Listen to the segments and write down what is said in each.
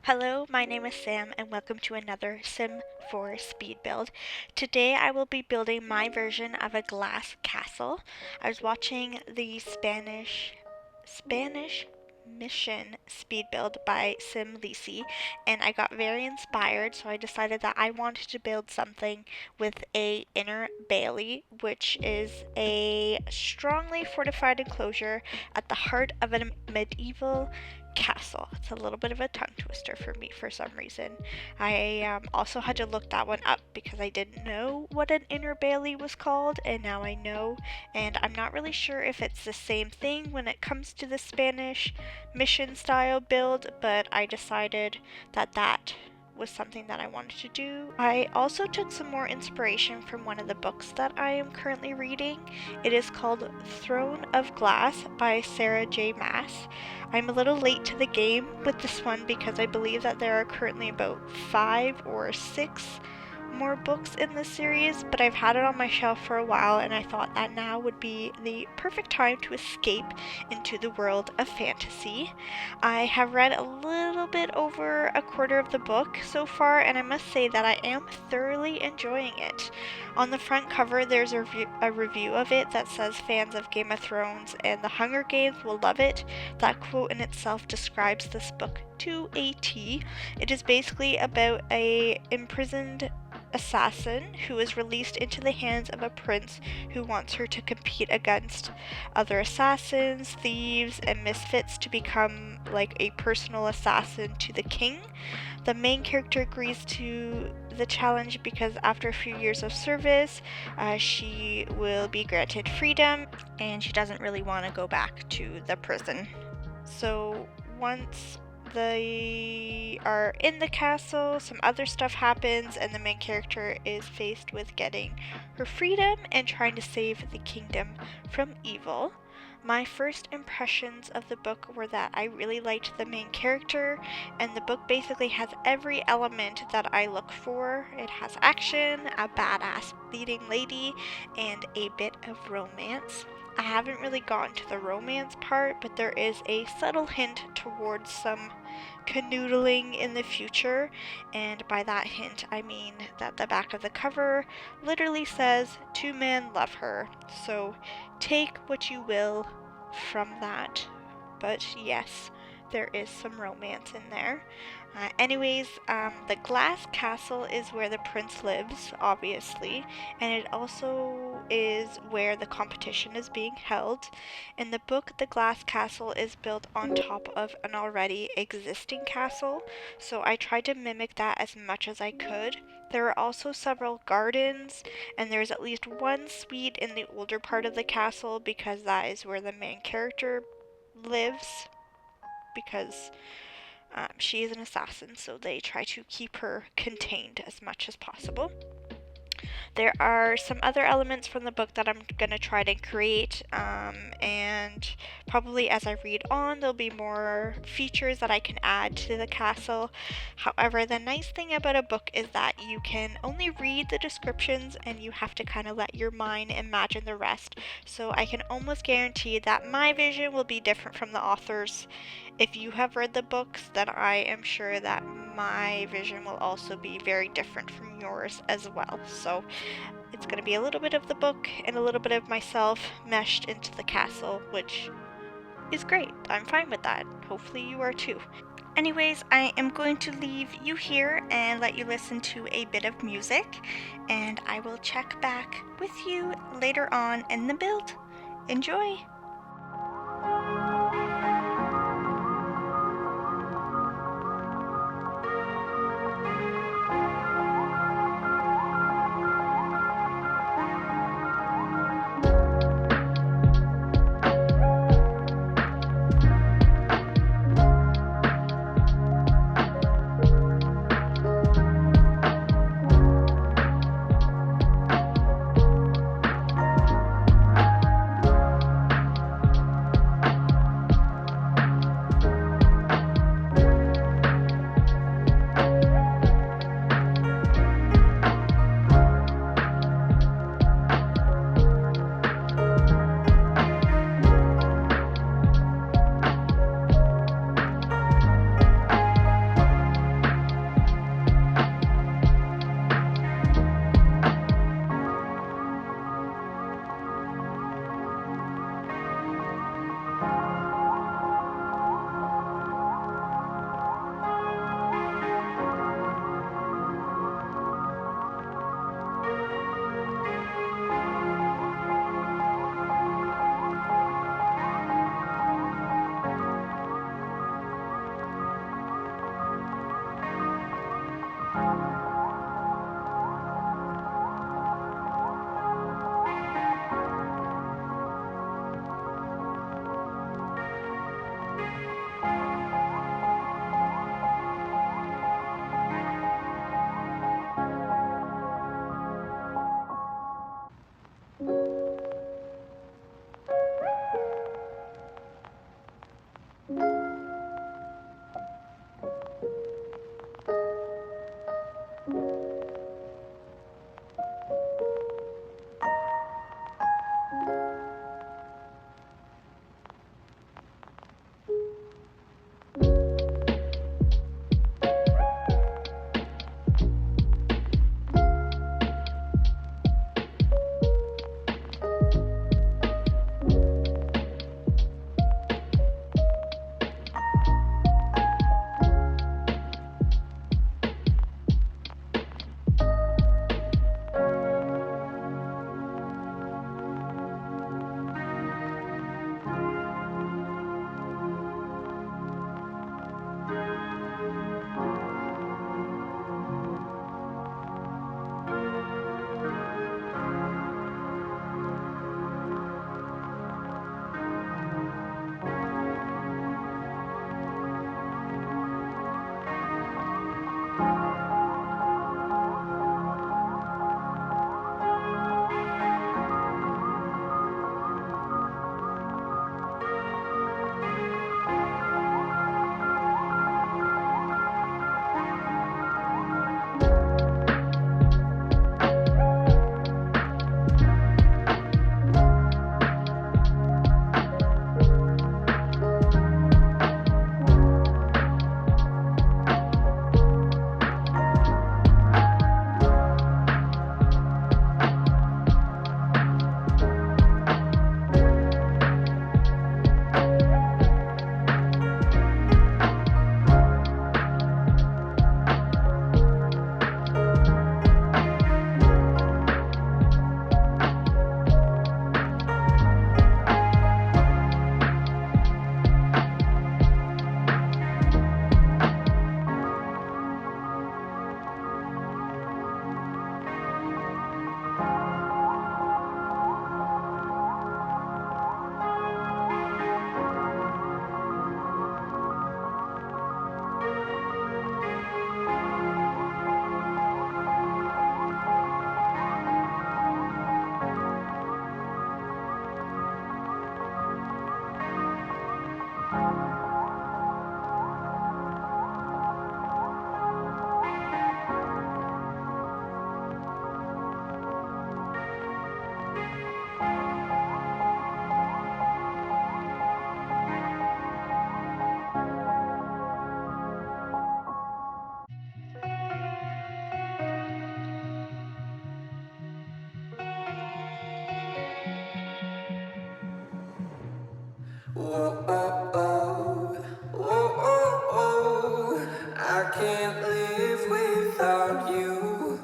Hello, my name is Sam and welcome to another Sim 4 speed build. Today I will be building my version of a glass castle. I was watching the Spanish Mission speed build by Sim Lisi and I got very inspired, so I decided that I wanted to build something with a inner bailey, which is a strongly fortified enclosure at the heart of a medieval castle. It's a little bit of a tongue twister for me for some reason. I also had to look that one up because I didn't know what an inner bailey was called, and now I know, and I'm not really sure if it's the same thing when it comes to the Spanish mission style build, but I decided that that was something that I wanted to do. I also took some more inspiration from one of the books that I am currently reading. It is called Throne of Glass by Sarah J Maas. I'm a little late to the game with this one because I believe that there are currently about 5 or 6 more books in this series, but I've had it on my shelf for a while and I thought that now would be the perfect time to escape into the world of fantasy. I have read a little bit over a quarter of the book so far, and I must say that I am thoroughly enjoying it. On the front cover there's a review of it that says fans of Game of Thrones and The Hunger Games will love it. That quote in itself describes this book to a T. It is basically about a imprisoned assassin who is released into the hands of a prince who wants her to compete against other assassins, thieves, and misfits to become like a personal assassin to the king. The main character agrees to the challenge because after a few years of service, she will be granted freedom and she doesn't really want to go back to the prison. So once they are in the castle, some other stuff happens and the main character is faced with getting her freedom and trying to save the kingdom from evil. My first impressions of the book were that I really liked the main character, and the book basically has every element that I look for. It has action, a badass leading lady, and a bit of romance. I haven't really gotten to the romance part, but there is a subtle hint towards some canoodling in the future, and by that hint I mean that the back of the cover literally says "two men love her," so take what you will from that, but yes, there is some romance in there. The glass castle is where the prince lives, obviously, and it also is where the competition is being held. In the book, the glass castle is built on top of an already existing castle, so I tried to mimic that as much as I could. There are also several gardens, and there's at least one suite in the older part of the castle because that is where the main character lives, because she is an assassin, so they try to keep her contained as much as possible. There are some other elements from the book that I'm going to try to create, and probably as I read on, there'll be more features that I can add to the castle. However, the nice thing about a book is that you can only read the descriptions and you have to kind of let your mind imagine the rest. So I can almost guarantee that my vision will be different from the author's. If you have read the books, then I am sure that my vision will also be very different from yours as well. So it's going to be a little bit of the book and a little bit of myself meshed into the castle, which is great. I'm fine with that. Hopefully you are too. Anyways, I am going to leave you here and let you listen to a bit of music, and I will check back with you later on in the build. Enjoy! I can't live without you.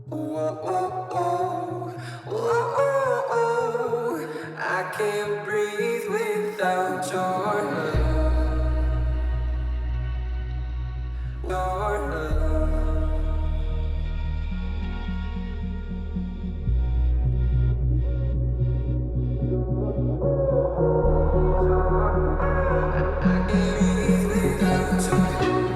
Whoa, oh, oh, whoa, oh, oh. I can't breathe without your love. Your love. I can't breathe without you.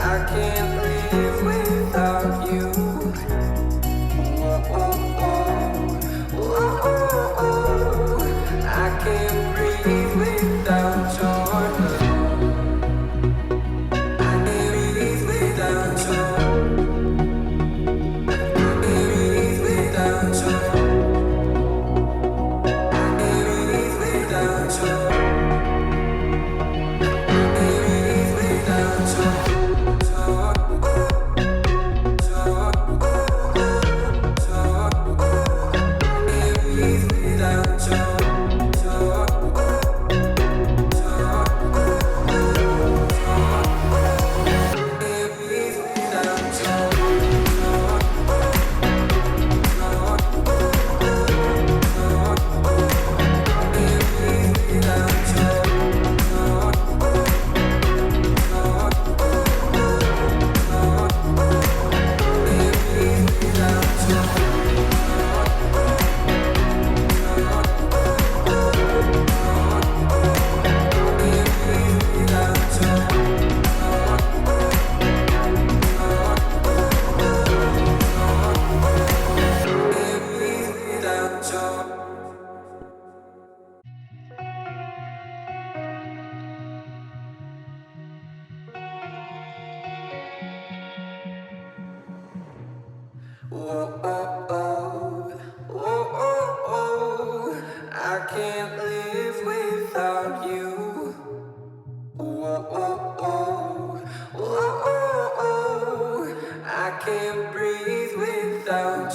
I can't breathe without you. I can't breathe without you. I can't breathe without you. I can't breathe without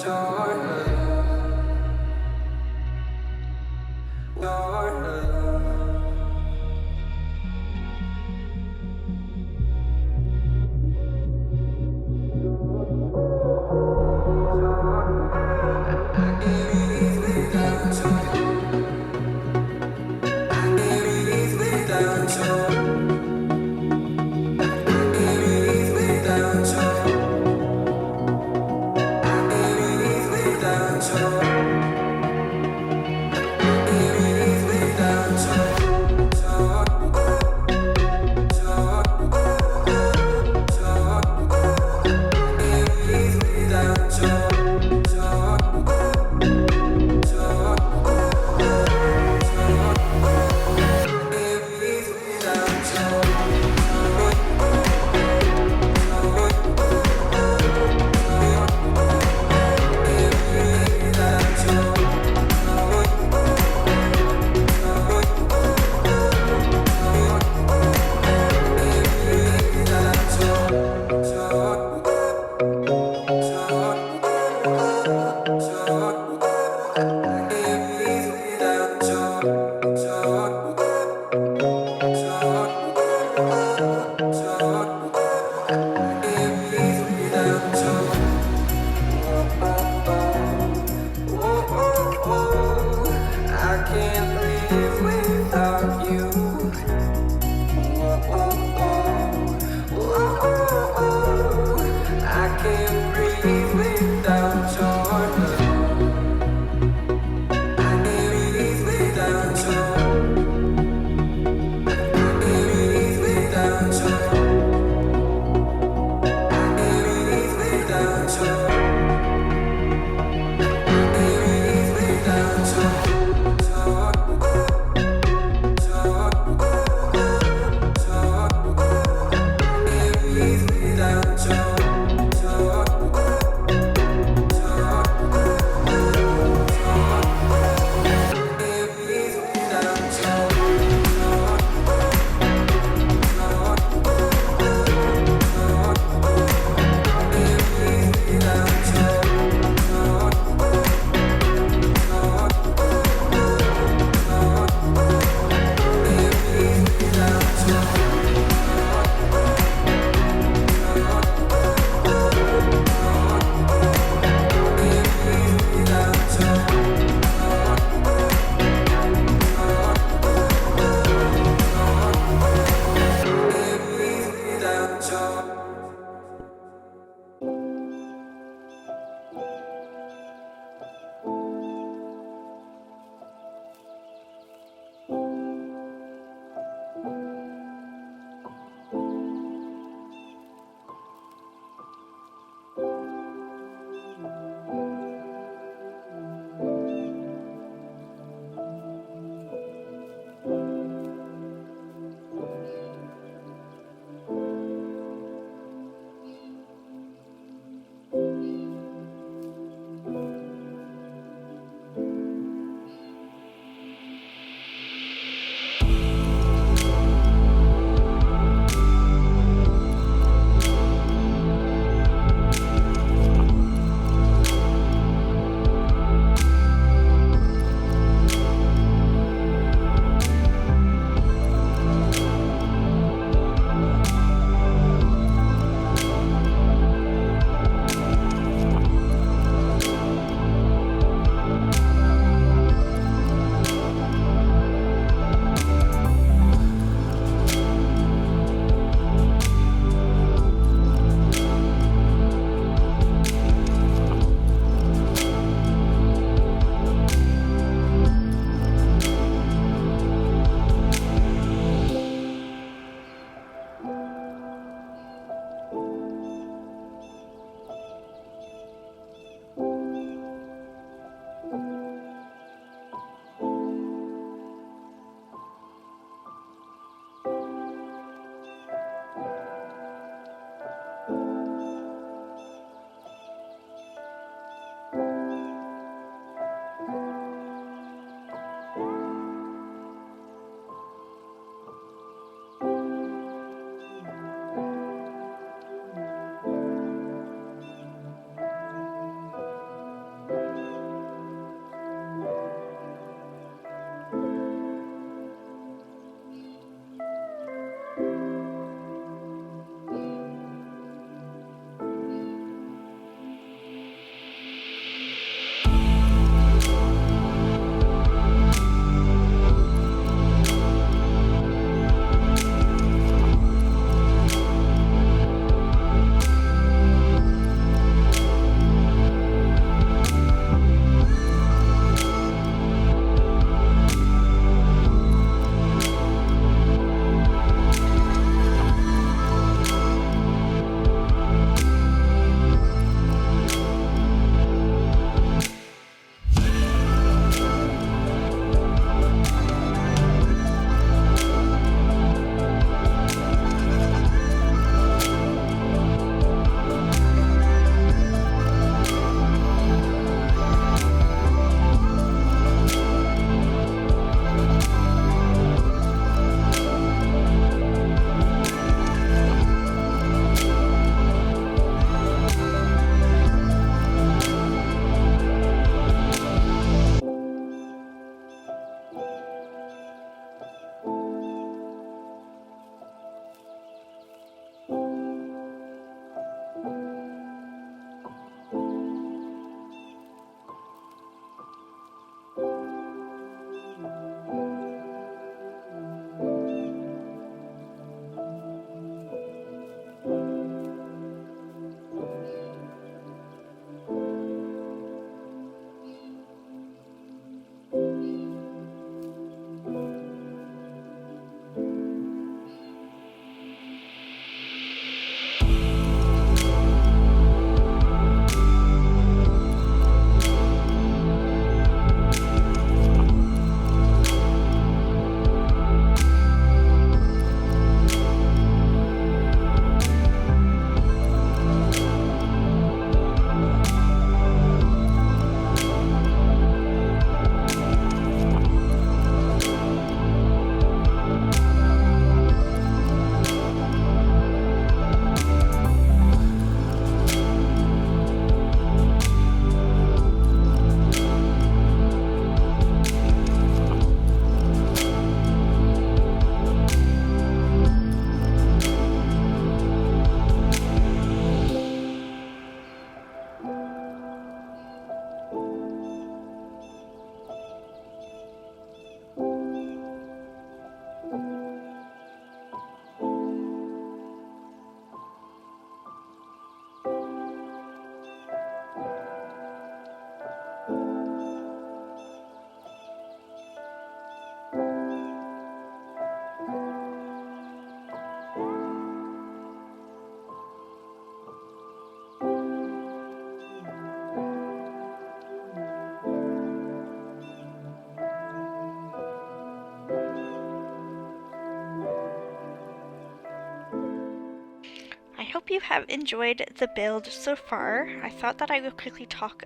you have enjoyed the build so far. I thought that I would quickly talk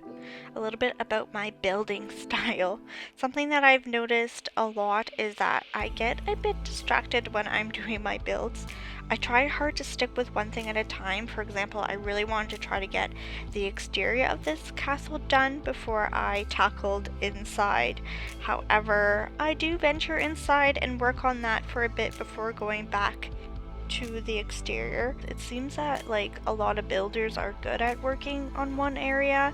a little bit about my building style. Something that I've noticed a lot is that I get a bit distracted when I'm doing my builds. I try hard to stick with one thing at a time. For example, I really wanted to try to get the exterior of this castle done before I tackled inside. However, I do venture inside and work on that for a bit before going back to the exterior. It seems that like a lot of builders are good at working on one area.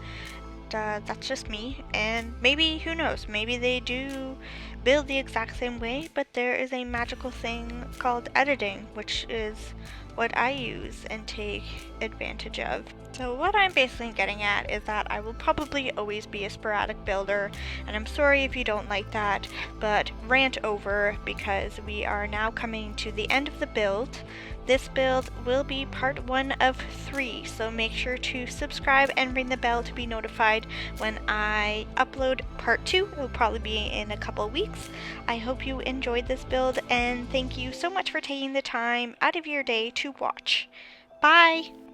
That's just me, and maybe, who knows, maybe they do build the exact same way, but there is a magical thing called editing, which is what I use and take advantage of. So what I'm basically getting at is that I will probably always be a sporadic builder, and I'm sorry if you don't like that, but rant over, because we are now coming to the end of the build. This build will be part 1 of 3, so make sure to subscribe and ring the bell to be notified when I upload part 2. It will probably be in a couple weeks. I hope you enjoyed this build, and thank you so much for taking the time out of your day to watch. Bye!